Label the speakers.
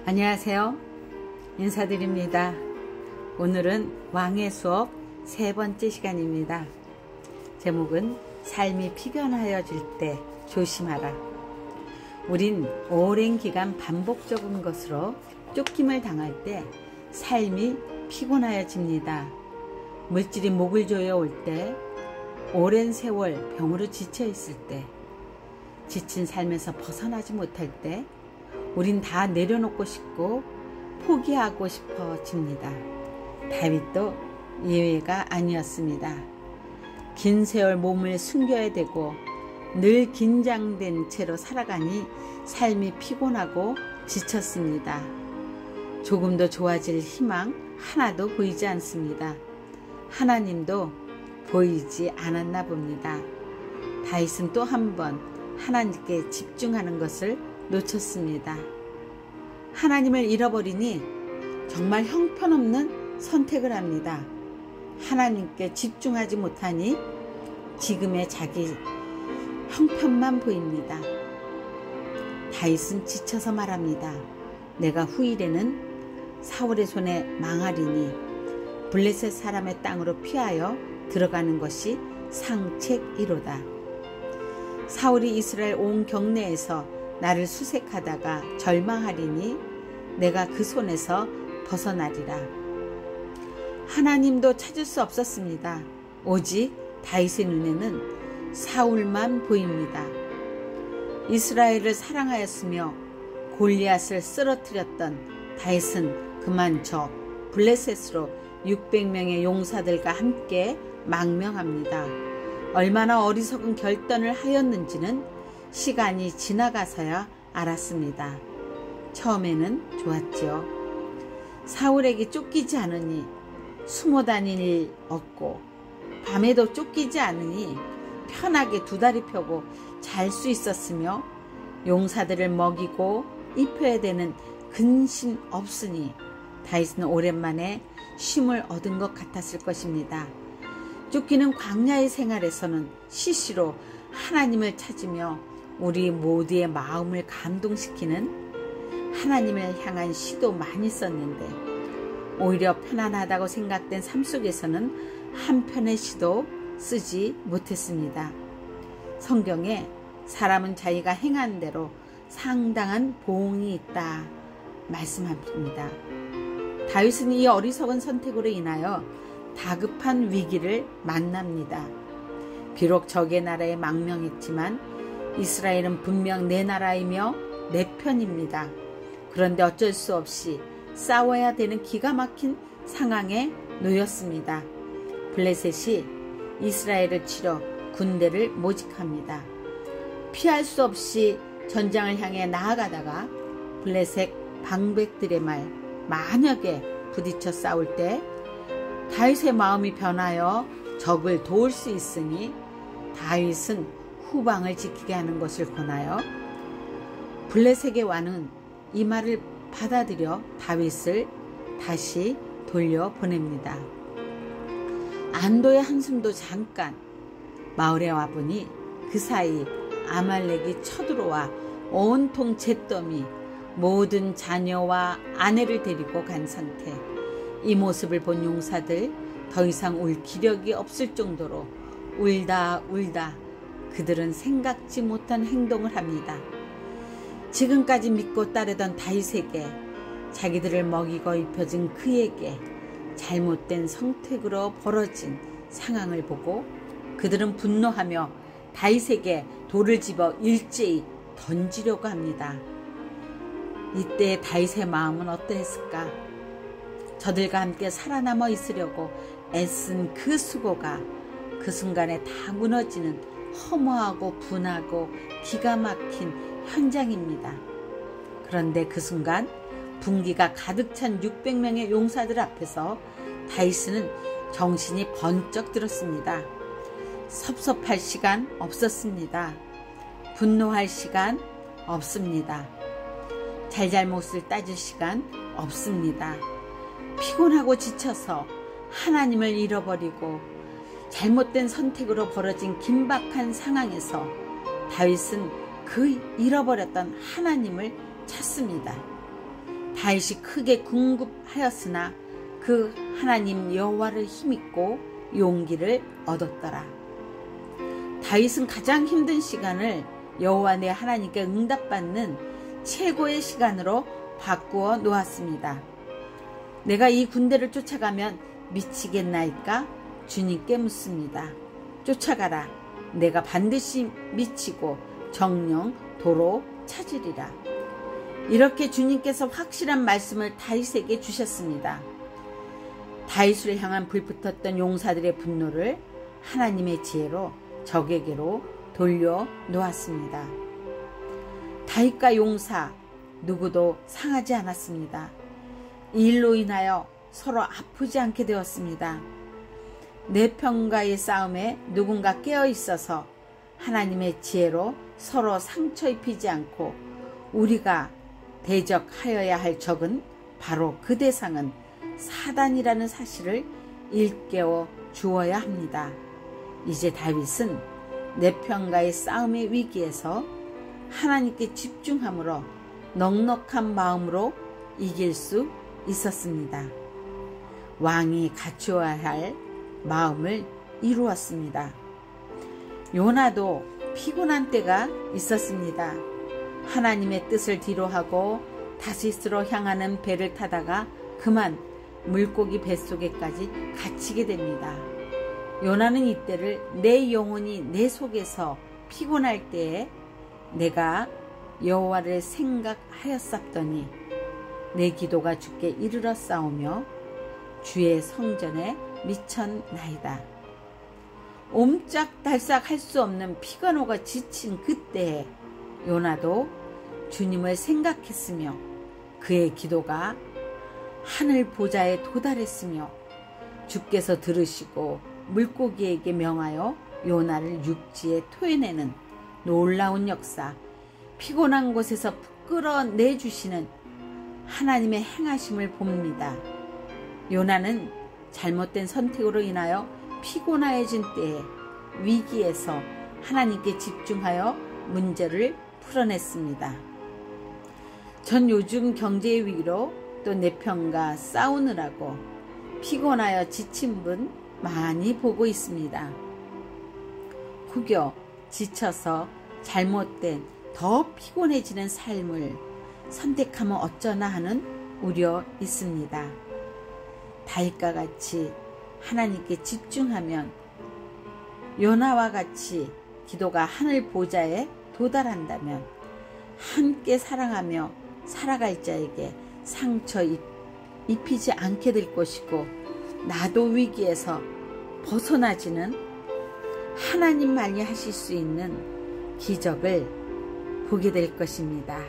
Speaker 1: 안녕하세요. 인사드립니다. 오늘은 왕의 수업 세 번째 시간입니다. 제목은 삶이 피곤하여질 때 조심하라. 우린 오랜 기간 반복적인 것으로 쫓김을 당할 때 삶이 피곤하여집니다. 물질이 목을 조여올 때, 오랜 세월 병으로 지쳐있을 때, 지친 삶에서 벗어나지 못할 때 우린 다 내려놓고 싶고 포기하고 싶어집니다. 다윗도 예외가 아니었습니다. 긴 세월 몸을 숨겨야 되고 늘 긴장된 채로 살아가니 삶이 피곤하고 지쳤습니다. 조금도 좋아질 희망 하나도 보이지 않습니다. 하나님도 보이지 않았나 봅니다. 다윗은 또 한 번 하나님께 집중하는 것을 놓쳤습니다. 하나님을 잃어버리니 정말 형편없는 선택을 합니다. 하나님께 집중하지 못하니 지금의 자기 형편만 보입니다. 다윗은 지쳐서 말합니다. 내가 후일에는 사울의 손에 망하리니 블레셋 사람의 땅으로 피하여 들어가는 것이 상책이로다. 사울이 이스라엘 온 경내에서 나를 수색하다가 절망하리니 내가 그 손에서 벗어나리라. 하나님도 찾을 수 없었습니다. 오직 다윗의 눈에는 사울만 보입니다. 이스라엘을 사랑하였으며 골리앗을 쓰러뜨렸던 다윗은 그만 저 블레셋으로 600명의 용사들과 함께 망명합니다. 얼마나 어리석은 결단을 하였는지는 시간이 지나가서야 알았습니다. 처음에는 좋았죠. 사울에게 쫓기지 않으니 숨어 다닐 일 없고 밤에도 쫓기지 않으니 편하게 두 다리 펴고 잘 수 있었으며 용사들을 먹이고 입혀야 되는 근심 없으니 다윗은 오랜만에 쉼을 얻은 것 같았을 것입니다. 쫓기는 광야의 생활에서는 시시로 하나님을 찾으며 우리 모두의 마음을 감동시키는 하나님을 향한 시도 많이 썼는데 오히려 편안하다고 생각된 삶 속에서는 한 편의 시도 쓰지 못했습니다. 성경에 사람은 자기가 행한 대로 상당한 보응이 있다 말씀합니다. 다윗은 이 어리석은 선택으로 인하여 다급한 위기를 만납니다. 비록 적의 나라에 망명했지만 이스라엘은 분명 내 나라이며 내 편입니다. 그런데 어쩔 수 없이 싸워야 되는 기가 막힌 상황에 놓였습니다. 블레셋이 이스라엘을 치러 군대를 모집합니다. 피할 수 없이 전장을 향해 나아가다가 블레셋 방백들의 말 만약에 부딪혀 싸울 때 다윗의 마음이 변하여 적을 도울 수 있으니 다윗은 후방을 지키게 하는 것을 권하여 블레셋의 왕은 이 말을 받아들여 다윗을 다시 돌려보냅니다. 안도의 한숨도 잠깐 마을에 와보니 그 사이 아말렉이 쳐들어와 온통 잿더미 모든 자녀와 아내를 데리고 간 상태. 이 모습을 본 용사들 더 이상 울 기력이 없을 정도로 울다 그들은 생각지 못한 행동을 합니다. 지금까지 믿고 따르던 다윗에게 자기들을 먹이고 입혀준 그에게 잘못된 선택으로 벌어진 상황을 보고 그들은 분노하며 다윗에게 돌을 집어 일제히 던지려고 합니다. 이때 다윗의 마음은 어떠했을까? 저들과 함께 살아남아 있으려고 애쓴 그 수고가 그 순간에 다 무너지는 허무하고 분하고 기가 막힌 현장입니다. 그런데 그 순간 분기가 가득 찬 600명의 용사들 앞에서 다윗은 정신이 번쩍 들었습니다. 섭섭할 시간 없었습니다. 분노할 시간 없습니다. 잘잘못을 따질 시간 없습니다. 피곤하고 지쳐서 하나님을 잃어버리고 잘못된 선택으로 벌어진 긴박한 상황에서 다윗은 그 잃어버렸던 하나님을 찾습니다. 다윗이 크게 궁급하였으나 그 하나님 여호와를 힘입고 용기를 얻었더라. 다윗은 가장 힘든 시간을 여호와 내 하나님께 응답받는 최고의 시간으로 바꾸어 놓았습니다. 내가 이 군대를 쫓아가면 미치겠나이까? 주님께 묻습니다. 쫓아가라. 내가 반드시 미치고 정령 도로 찾으리라. 이렇게 주님께서 확실한 말씀을 다윗에게 주셨습니다. 다윗을 향한 불붙었던 용사들의 분노를 하나님의 지혜로 적에게로 돌려 놓았습니다. 다윗과 용사 누구도 상하지 않았습니다. 이 일로 인하여 서로 아프지 않게 되었습니다. 내 편과의 싸움에 누군가 깨어 있어서 하나님의 지혜로 서로 상처 입히지 않고 우리가 대적하여야 할 적은 바로 그 대상은 사단이라는 사실을 일깨워 주어야 합니다. 이제 다윗은 내 편과의 싸움의 위기에서 하나님께 집중함으로 넉넉한 마음으로 이길 수 있었습니다. 왕이 갖추어야 할 마음을 이루었습니다. 요나도 피곤한 때가 있었습니다. 하나님의 뜻을 뒤로하고 다시스로 향하는 배를 타다가 그만 물고기 뱃속에까지 갇히게 됩니다. 요나는 이때를 내 영혼이 내 속에서 피곤할 때에 내가 여호와를 생각하였사더니 내 기도가 주께 이르러 싸우며 주의 성전에 미쳤나이다. 옴짝달싹 할 수 없는 피가 녹아 지친 그때에 요나도 주님을 생각했으며 그의 기도가 하늘 보좌에 도달했으며 주께서 들으시고 물고기에게 명하여 요나를 육지에 토해내는 놀라운 역사, 피곤한 곳에서 끌어내주시는 하나님의 행하심을 봅니다. 요나는 잘못된 선택으로 인하여 피곤해진 때에 위기에서 하나님께 집중하여 문제를 풀어냈습니다. 전 요즘 경제의 위기로 또 내 편과 싸우느라고 피곤하여 지친 분 많이 보고 있습니다. 혹여 지쳐서 잘못된 더 피곤해지는 삶을 선택하면 어쩌나 하는 우려 있습니다. 다윗과 같이 하나님께 집중하면 요나와 같이 기도가 하늘 보좌에 도달한다면 함께 사랑하며 살아갈 자에게 상처 입히지 않게 될 것이고 나도 위기에서 벗어나지는 하나님만이 하실 수 있는 기적을 보게 될 것입니다.